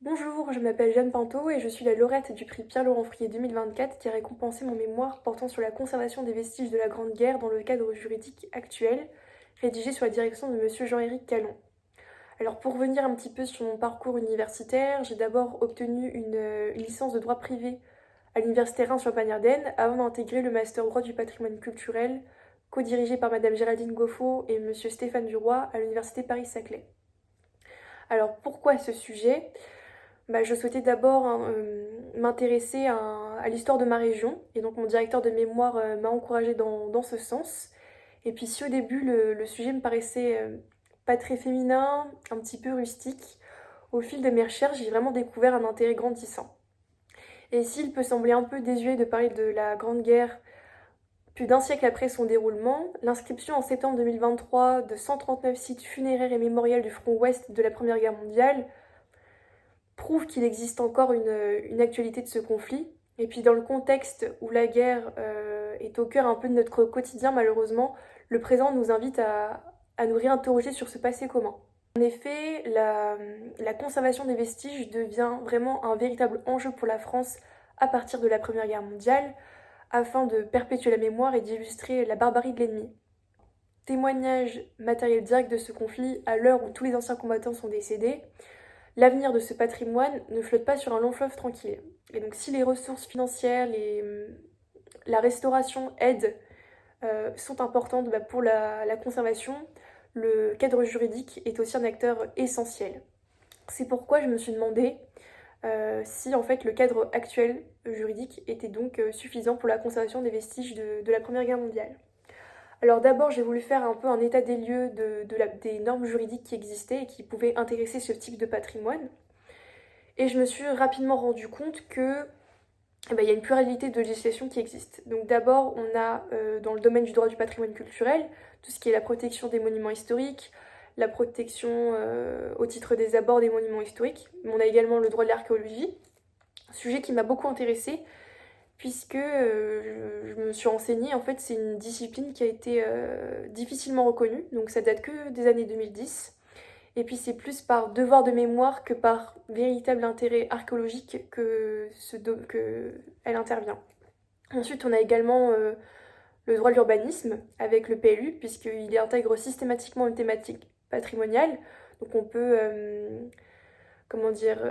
Bonjour, je m'appelle Jeanne Pinto et je suis la lauréate du prix Pierre-Laurent Frié 2024 qui a récompensé mon mémoire portant sur la conservation des vestiges de la Grande Guerre dans le cadre juridique actuel, rédigé sous la direction de Monsieur Jean-Éric Calon. Alors pour revenir un petit peu sur mon parcours universitaire, j'ai d'abord obtenu une licence de droit privé à l'université Reims-Champagne-Ardenne avant d'intégrer le master droit du patrimoine culturel, co-dirigé par Madame Géraldine Goffaut et Monsieur Stéphane Duroy à l'université Paris-Saclay. Alors pourquoi ce sujet? Je souhaitais d'abord m'intéresser à l'histoire de ma région, et donc mon directeur de mémoire m'a encouragée dans ce sens. Et puis si au début le sujet me paraissait pas très féminin, un petit peu rustique, au fil de mes recherches, j'ai vraiment découvert un intérêt grandissant. Et s'il peut sembler un peu désuet de parler de la Grande Guerre plus d'un siècle après son déroulement, l'inscription en septembre 2023 de 139 sites funéraires et mémoriels du front ouest de la Première Guerre mondiale prouve qu'il existe encore une actualité de ce conflit. Et puis dans le contexte où la guerre est au cœur un peu de notre quotidien, malheureusement, le présent nous invite à nous réinterroger sur ce passé commun. En effet, la conservation des vestiges devient vraiment un véritable enjeu pour la France à partir de la Première Guerre mondiale, afin de perpétuer la mémoire et d'illustrer la barbarie de l'ennemi. Témoignage matériel direct de ce conflit à l'heure où tous les anciens combattants sont décédés, l'avenir de ce patrimoine ne flotte pas sur un long fleuve tranquille. Et donc si les ressources financières, la restauration aident sont importantes pour la conservation, le cadre juridique est aussi un acteur essentiel. C'est pourquoi je me suis demandé si en fait le cadre actuel juridique était donc suffisant pour la conservation des vestiges de la Première Guerre mondiale. Alors d'abord, j'ai voulu faire un peu un état des lieux des normes juridiques qui existaient et qui pouvaient intéresser ce type de patrimoine. Et je me suis rapidement rendu compte que il y a une pluralité de législations qui existent. Donc d'abord, on a dans le domaine du droit du patrimoine culturel tout ce qui est la protection des monuments historiques, la protection au titre des abords des monuments historiques. Mais on a également le droit de l'archéologie, un sujet qui m'a beaucoup intéressée puisque je me suis renseignée. En fait, c'est une discipline qui a été difficilement reconnue, donc ça date que des années 2010. Et puis c'est plus par devoir de mémoire que par véritable intérêt archéologique que elle intervient. Ensuite, on a également le droit de l'urbanisme avec le PLU, puisqu'il intègre systématiquement une thématique patrimoniale. Donc on peut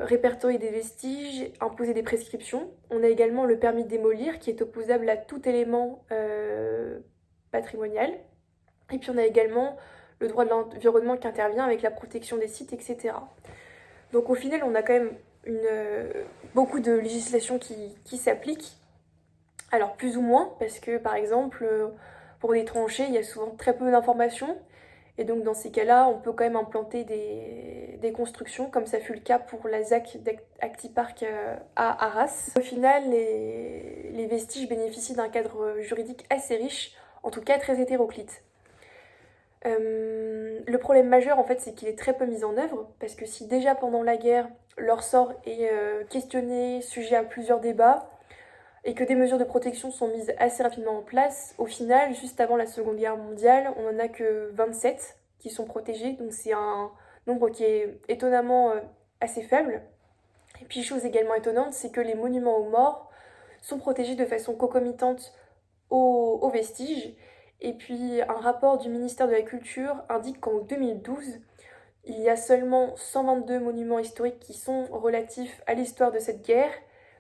répertorier des vestiges, imposer des prescriptions. On a également le permis de démolir qui est opposable à tout élément patrimonial. Et puis on a également le droit de l'environnement qui intervient avec la protection des sites, etc. Donc au final, on a quand même beaucoup de législation qui s'applique. Alors plus ou moins, parce que par exemple, pour les tranchées, il y a souvent très peu d'informations. Et donc dans ces cas-là, on peut quand même implanter des constructions, comme ça fut le cas pour la ZAC d'Actipark à Arras. Au final, les vestiges bénéficient d'un cadre juridique assez riche, en tout cas très hétéroclite. Le problème majeur en fait c'est qu'il est très peu mis en œuvre parce que si déjà pendant la guerre leur sort est questionné, sujet à plusieurs débats et que des mesures de protection sont mises assez rapidement en place, au final juste avant la Seconde Guerre mondiale on en a que 27 qui sont protégés, donc c'est un nombre qui est étonnamment assez faible. Et puis chose également étonnante c'est que les monuments aux morts sont protégés de façon concomitante aux vestiges. Et puis un rapport du ministère de la Culture indique qu'en 2012, il y a seulement 122 monuments historiques qui sont relatifs à l'histoire de cette guerre,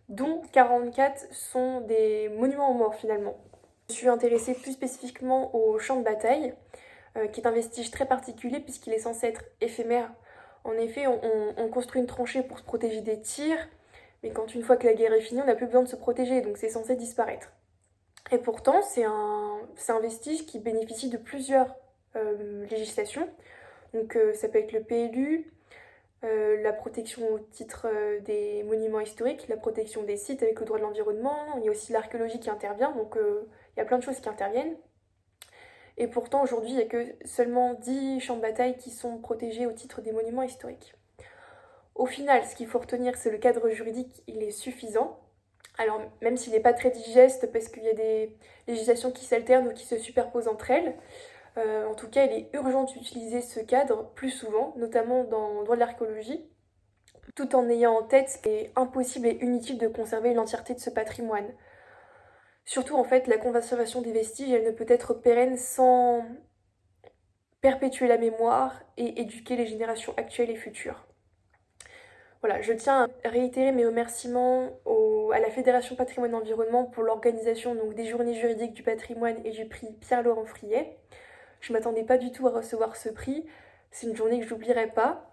dont 44 sont des monuments aux morts finalement. Je suis intéressée plus spécifiquement au champ de bataille, qui est un vestige très particulier puisqu'il est censé être éphémère. En effet, on construit une tranchée pour se protéger des tirs, mais quand une fois que la guerre est finie, on n'a plus besoin de se protéger, donc c'est censé disparaître. Et pourtant, c'est un vestige qui bénéficie de plusieurs législations. Donc ça peut être le PLU, la protection au titre des monuments historiques, la protection des sites avec le droit de l'environnement, il y a aussi l'archéologie qui intervient, donc il y a plein de choses qui interviennent. Et pourtant, aujourd'hui, il n'y a que seulement 10 champs de bataille qui sont protégés au titre des monuments historiques. Au final, ce qu'il faut retenir, c'est le cadre juridique, il est suffisant. Alors, même s'il n'est pas très digeste, parce qu'il y a des législations qui s'alternent ou qui se superposent entre elles, en tout cas, il est urgent d'utiliser ce cadre plus souvent, notamment dans le droit de l'archéologie, tout en ayant en tête qu'il est impossible et inutile de conserver l'entièreté de ce patrimoine. Surtout, en fait, la conservation des vestiges, elle ne peut être pérenne sans perpétuer la mémoire et éduquer les générations actuelles et futures. Voilà, je tiens à réitérer mes remerciements à la Fédération Patrimoine Environnement pour l'organisation donc, des journées juridiques du patrimoine et du prix Pierre-Laurent Friet. Je ne m'attendais pas du tout à recevoir ce prix, c'est une journée que je n'oublierai pas.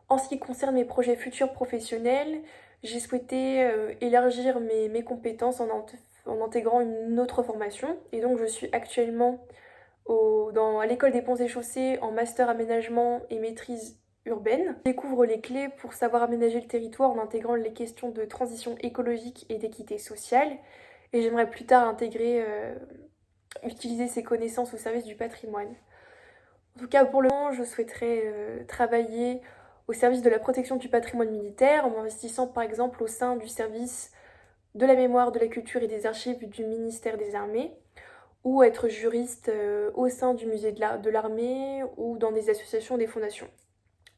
En ce qui concerne mes projets futurs professionnels, j'ai souhaité élargir mes compétences en intégrant une autre formation. Et donc je suis actuellement à l'école des ponts et chaussées en master aménagement et maîtrise urbaine. Je découvre les clés pour savoir aménager le territoire en intégrant les questions de transition écologique et d'équité sociale. Et j'aimerais plus tard utiliser ces connaissances au service du patrimoine. En tout cas, pour le moment, je souhaiterais travailler au service de la protection du patrimoine militaire en m'investissant par exemple au sein du service de la mémoire, de la culture et des archives du ministère des Armées, ou être juriste au sein du musée de l'armée ou dans des associations ou des fondations.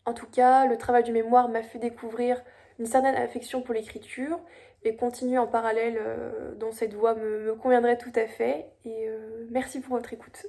En tout cas, le travail du mémoire m'a fait découvrir une certaine affection pour l'écriture et continuer en parallèle dans cette voie me conviendrait tout à fait. Et merci pour votre écoute.